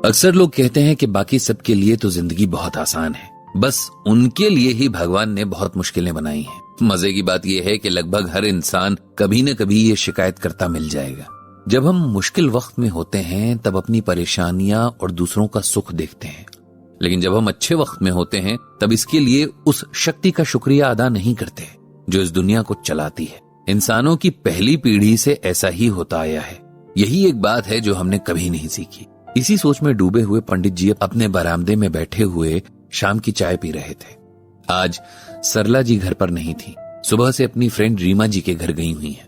अक्सर लोग कहते हैं कि बाकी सबके लिए तो जिंदगी बहुत आसान है, बस उनके लिए ही भगवान ने बहुत मुश्किलें बनाई हैं। मजे की बात यह है कि लगभग हर इंसान कभी न कभी ये शिकायत करता मिल जाएगा। जब हम मुश्किल वक्त में होते हैं तब अपनी परेशानियां और दूसरों का सुख देखते हैं, लेकिन जब हम अच्छे वक्त में होते हैं तब इसके लिए उस शक्ति का शुक्रिया अदा नहीं करते जो इस दुनिया को चलाती है। इंसानों की पहली पीढ़ी से ऐसा ही होता आया है। यही एक बात है जो हमने कभी नहीं सीखी। इसी सोच में डूबे हुए पंडित जी अपने बरामदे में बैठे हुए शाम की चाय पी रहे थे। आज सरला जी घर पर नहीं थी, सुबह से अपनी फ्रेंड रीमा जी के घर गई हुई हैं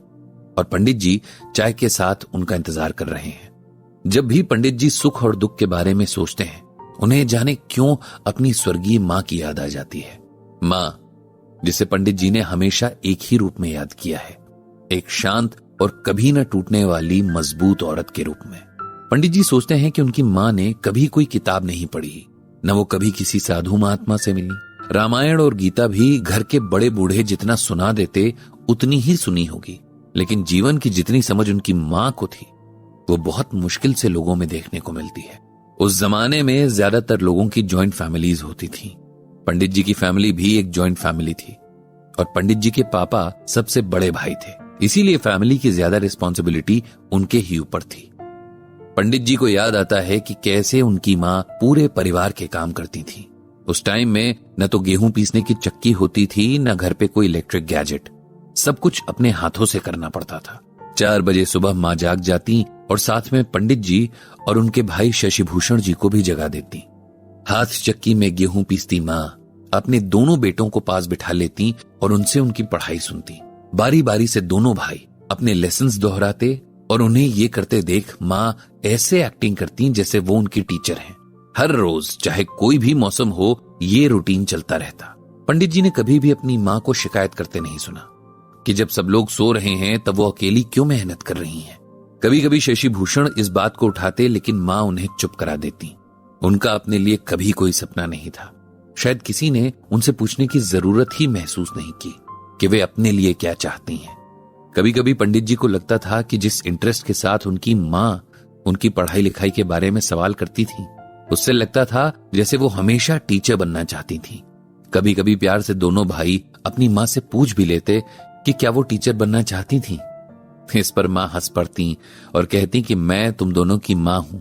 और पंडित जी चाय के साथ उनका इंतजार कर रहे हैं। जब भी पंडित जी सुख और दुख के बारे में सोचते हैं, उन्हें जाने क्यों अपनी स्वर्गीय माँ की याद आ जाती है। माँ जिसे पंडित जी ने हमेशा एक ही रूप में याद किया है, एक शांत और कभी न टूटने वाली मजबूत औरत के रूप में। पंडित जी सोचते हैं कि उनकी माँ ने कभी कोई किताब नहीं पढ़ी, न वो कभी किसी साधु महात्मा से मिली। रामायण और गीता भी घर के बड़े बूढ़े जितना सुना देते उतनी ही सुनी होगी, लेकिन जीवन की जितनी समझ उनकी माँ को थी वो बहुत मुश्किल से लोगों में देखने को मिलती है। उस जमाने में ज्यादातर लोगों की जॉइंट फैमिलीज होती थी। पंडित जी की फैमिली भी एक जॉइंट फैमिली थी और पंडित जी के पापा सबसे बड़े भाई थे, इसीलिए फैमिली की ज्यादा रिस्पॉन्सिबिलिटी उनके ही ऊपर थी। पंडित जी को याद आता है कि कैसे उनकी माँ पूरे परिवार के काम करती थी। उस टाइम में न तो गेहूं पीसने की चक्की होती थी, न घर पे कोई इलेक्ट्रिक गैजेट। सब कुछ अपने हाथों से करना पड़ता था। 4 बजे सुबह माँ जाग जाती और साथ में पंडित जी और उनके भाई शशिभूषण जी को भी जगा देती। हाथ चक्की में गेहूं पीसती माँ अपने दोनों बेटों को पास बिठा लेती और उनसे उनकी पढ़ाई सुनती। बारी बारी से दोनों भाई अपने लेसन्स दोहराते और उन्हें ये करते देख माँ ऐसे एक्टिंग करती जैसे वो उनकी टीचर हैं। हर रोज चाहे कोई भी मौसम हो, ये रूटीन चलता रहता। पंडित जी ने कभी भी अपनी माँ को शिकायत करते नहीं सुना कि जब सब लोग सो रहे हैं तब वो अकेली क्यों मेहनत कर रही हैं। कभी कभी शशिभूषण इस बात को उठाते, लेकिन माँ उन्हें चुप करा देती। उनका अपने लिए कभी कोई सपना नहीं था। शायद किसी ने उनसे पूछने की जरूरत ही महसूस नहीं की कि वे अपने लिए क्या चाहती हैं। कभी कभी पंडित जी को लगता था कि जिस इंटरेस्ट के साथ उनकी माँ उनकी पढ़ाई लिखाई के बारे में सवाल करती थी, उससे लगता था जैसे वो हमेशा टीचर बनना चाहती थी। कभी कभी प्यार से दोनों भाई अपनी माँ से पूछ भी लेते कि क्या वो टीचर बनना चाहती थी। इस पर माँ हंस पड़ती और कहती कि मैं तुम दोनों की माँ हूं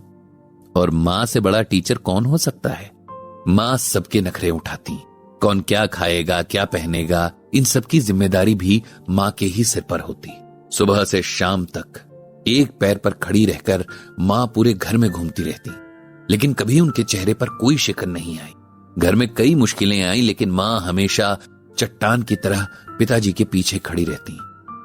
और माँ से बड़ा टीचर कौन हो सकता है। माँ सबके नखरे उठाती, कौन क्या खाएगा, क्या पहनेगा, इन सब की जिम्मेदारी भी माँ के ही सिर पर होती। सुबह से शाम तक एक पैर पर खड़ी रहकर माँ पूरे घर में घूमती रहती, लेकिन कभी उनके चेहरे पर कोई शिकन नहीं आई। घर में कई मुश्किलें आई, लेकिन माँ हमेशा चट्टान की तरह पिताजी के पीछे खड़ी रहती।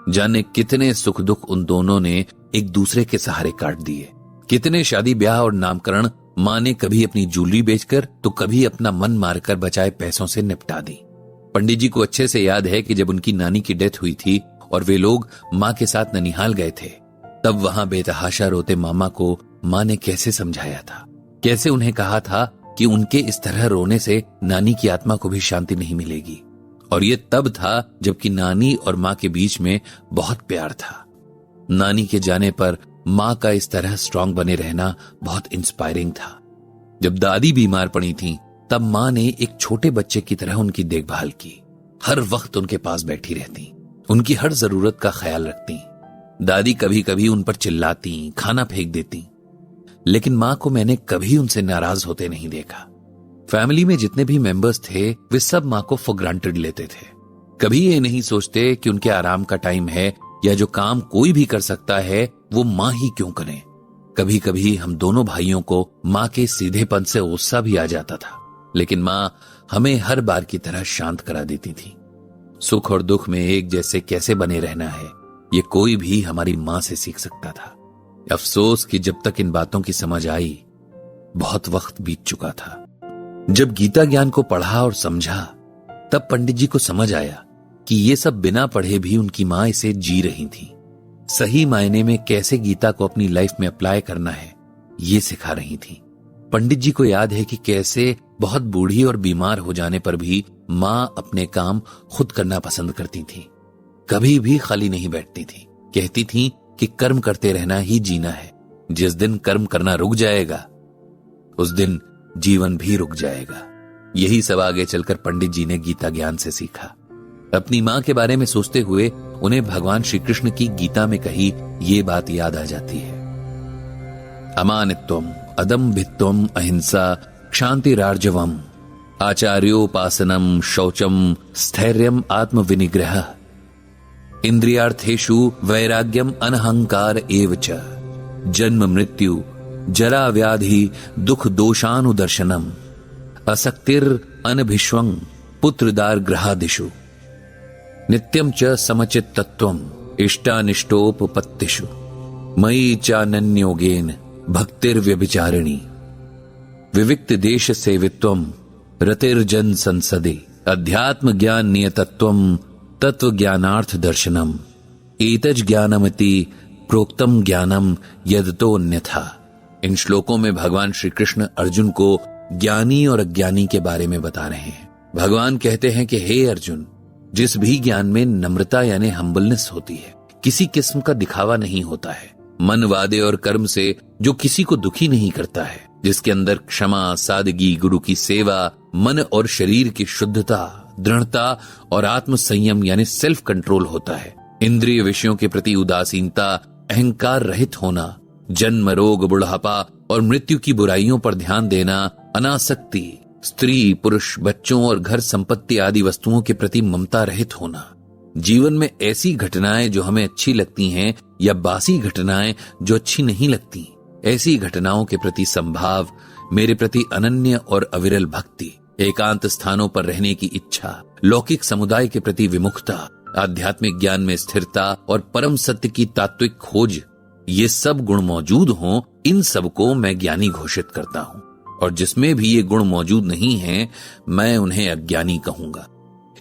जाने कितने सुख दुख उन दोनों ने एक दूसरे के सहारे काट दिए। कितने शादी ब्याह और नामकरण माँ ने कभी अपनी ज्वेलरी बेचकर तो कभी अपना मन मारकर बचाए पैसों से निपटा दी। पंडित जी को अच्छे से याद है कि जब उनकी नानी की डेथ हुई थी और वे लोग माँ के साथ ननिहाल गए थे, तब वहां बेतहाशा रोते मामा को माँ ने कैसे समझाया था, कैसे उन्हें कहा था कि उनके इस तरह रोने से नानी की आत्मा को भी शांति नहीं मिलेगी। और ये तब था जबकि नानी और माँ के बीच में बहुत प्यार था। नानी के जाने पर माँ का इस तरह स्ट्रांग बने रहना बहुत इंस्पायरिंग था। जब दादी बीमार पड़ी थी तब माँ ने एक छोटे बच्चे की तरह उनकी देखभाल की। हर वक्त उनके पास बैठी रहती, उनकी हर जरूरत का ख्याल रखती। दादी कभी कभी उन पर चिल्लाती, खाना फेंक देती, लेकिन माँ को मैंने कभी उनसे नाराज होते नहीं देखा। फैमिली में जितने भी मेंबर्स थे वे सब माँ को फॉर ग्रांटेड लेते थे। कभी ये नहीं सोचते कि उनके आराम का टाइम है या जो काम कोई भी कर सकता है वो माँ ही क्यों करे। कभी कभी हम दोनों भाइयों को माँ के सीधेपन से गुस्सा भी आ जाता था, लेकिन माँ हमें हर बार की तरह शांत करा देती थी। सुख और दुख में एक जैसे कैसे बने रहना है ये कोई भी हमारी माँ से सीख सकता था। अफसोस कि जब तक इन बातों की समझ आई बहुत वक्त बीत चुका था। जब गीता ज्ञान को पढ़ा और समझा तब पंडित जी को समझ आया कि ये सब बिना पढ़े भी उनकी माँ इसे जी रही थी। सही मायने में कैसे गीता को अपनी लाइफ में अप्लाई करना है ये सिखा रही थी। पंडित जी को याद है कि कैसे बहुत बूढ़ी और बीमार हो जाने पर भी माँ अपने काम खुद करना पसंद करती थी। कभी भी खाली नहीं बैठती थी। कहती थी कि कर्म करते रहना ही जीना है। जिस दिन कर्म करना रुक जाएगा उस दिन जीवन भी रुक जाएगा। यही सब आगे चलकर पंडित जी ने गीता ज्ञान से सीखा। अपनी मां के बारे में सोचते हुए उन्हें भगवान श्री कृष्ण की गीता में कही ये बात याद आ जाती है। अमानित्वम, अदम्भित्वम, अहिंसा, क्षांतिरार्जवम, आचार्योपासनम, शौचम, स्थैर्यम, आत्मविनिग्रह, इंद्रियार्थेषु वैराग्यम, अनहंकार एव च, जन्म मृत्यु जरा व्याधि दुख दोषानुदर्शनम, असक्तिर अनभिष्वं, पुत्रदार ग्रहादिषु, नित्यम च समचित तत्वम, इष्टानिष्टोपपत्तिषु, मयि चानन्योगेन भक्तिर्व्यभिचारिणी, विविक्त देश सेवित्वम, रतिर्जन संसदे, अध्यात्म ज्ञान नियतत्वम, तत्व ज्ञानार्थ दर्शनम, एतज ज्ञानमिति प्रोक्तम ज्ञानम यदतो अन्यथा। इन श्लोकों में भगवान श्री कृष्ण अर्जुन को ज्ञानी और अज्ञानी के बारे में बता रहे हैं। भगवान कहते हैं कि हे अर्जुन, जिस भी ज्ञान में नम्रता यानी हम्बलनेस होती है, किसी किस्म का दिखावा नहीं होता है, मन, वादे और कर्म से जो किसी को दुखी नहीं करता है, जिसके अंदर क्षमा, सादगी, गुरु की सेवा, मन और शरीर की शुद्धता, दृढ़ता और आत्म संयम यानी सेल्फ कंट्रोल होता है, इंद्रिय विषयों के प्रति उदासीनता, अहंकार रहित होना, जन्म, रोग, बुढ़ापा और मृत्यु की बुराइयों पर ध्यान देना, अनासक्ति, स्त्री, पुरुष, बच्चों और घर संपत्ति आदि वस्तुओं के प्रति ममता रहित होना, जीवन में ऐसी घटनाएं जो हमें अच्छी लगती हैं या बासी घटनाएं जो अच्छी नहीं लगती, ऐसी घटनाओं के प्रति संभाव, मेरे प्रति अनन्य और अविरल भक्ति, एकांत स्थानों पर रहने की इच्छा, लौकिक समुदाय के प्रति विमुखता, आध्यात्मिक ज्ञान में स्थिरता और परम सत्य की तात्विक खोज, ये सब गुण मौजूद हों, इन सब को मैं ज्ञानी घोषित करता हूं। और जिसमें भी ये गुण मौजूद नहीं हैं, मैं उन्हें अज्ञानी कहूंगा।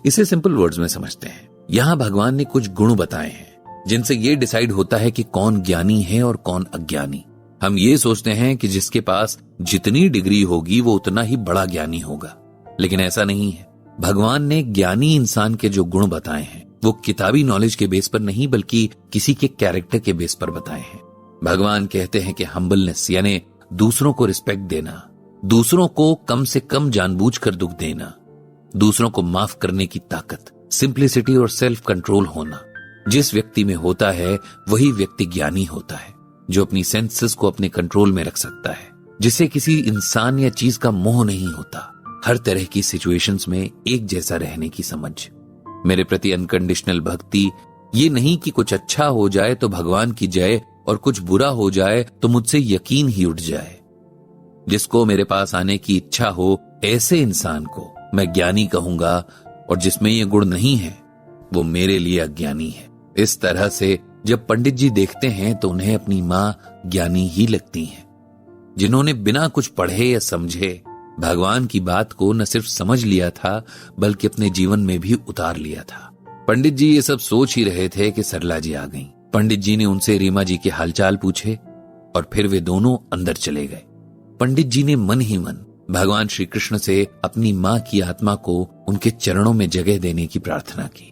इसे सिंपल वर्ड्स में समझते हैं। यहां भगवान ने कुछ गुण बताए हैं जिनसे ये डिसाइड होता है कि कौन ज्ञानी है और कौन अज्ञानी। हम ये सोचते हैं कि जिसके पास जितनी डिग्री होगी वो उतना ही बड़ा ज्ञानी होगा, लेकिन ऐसा नहीं है। भगवान ने ज्ञानी इंसान के जो गुण बताए हैं वो किताबी नॉलेज के बेस पर नहीं बल्कि किसी के कैरेक्टर के बेस पर बताए हैं। भगवान कहते हैं कि हम्बलनेस यानी दूसरों को रिस्पेक्ट देना, दूसरों को कम से कम जानबूझकर दुख देना, दूसरों को माफ करने की ताकत, सिंप्लिसिटी और सेल्फ कंट्रोल होना, जिस व्यक्ति में होता है वही व्यक्ति ज्ञानी होता है, जो अपनी सेंसेस को अपने कंट्रोल में रख सकता है, जिसे किसी इंसान या चीज का मोह नहीं होता, हर तरह की सिचुएशंस में एक जैसा रहने की समझ, मेरे प्रति अनकंडीशनल भक्ति, ये नहीं कि कुछ अच्छा हो जाए तो भगवान की जय और कुछ बुरा हो जाए तो मुझसे यकीन ही उठ जाए। जिसको मेरे पास आने की इच्छा हो, ऐसे इंसान को मैं ज्ञानी कहूंगा, और जिसमें ये गुण नहीं है वो मेरे लिए अज्ञानी है। इस तरह से जब पंडित जी देखते हैं तो उन्हें अपनी मां ज्ञानी ही लगती हैं, जिन्होंने बिना कुछ पढ़े या समझे भगवान की बात को न सिर्फ समझ लिया था बल्कि अपने जीवन में भी उतार लिया था। पंडित जी ये सब सोच ही रहे थे कि सरला जी आ गईं। पंडित जी ने उनसे रीमा जी के हालचाल पूछे और फिर वे दोनों अंदर चले गए। पंडित जी ने मन ही मन भगवान श्री कृष्ण से अपनी मां की आत्मा को उनके चरणों में जगह देने की प्रार्थना की।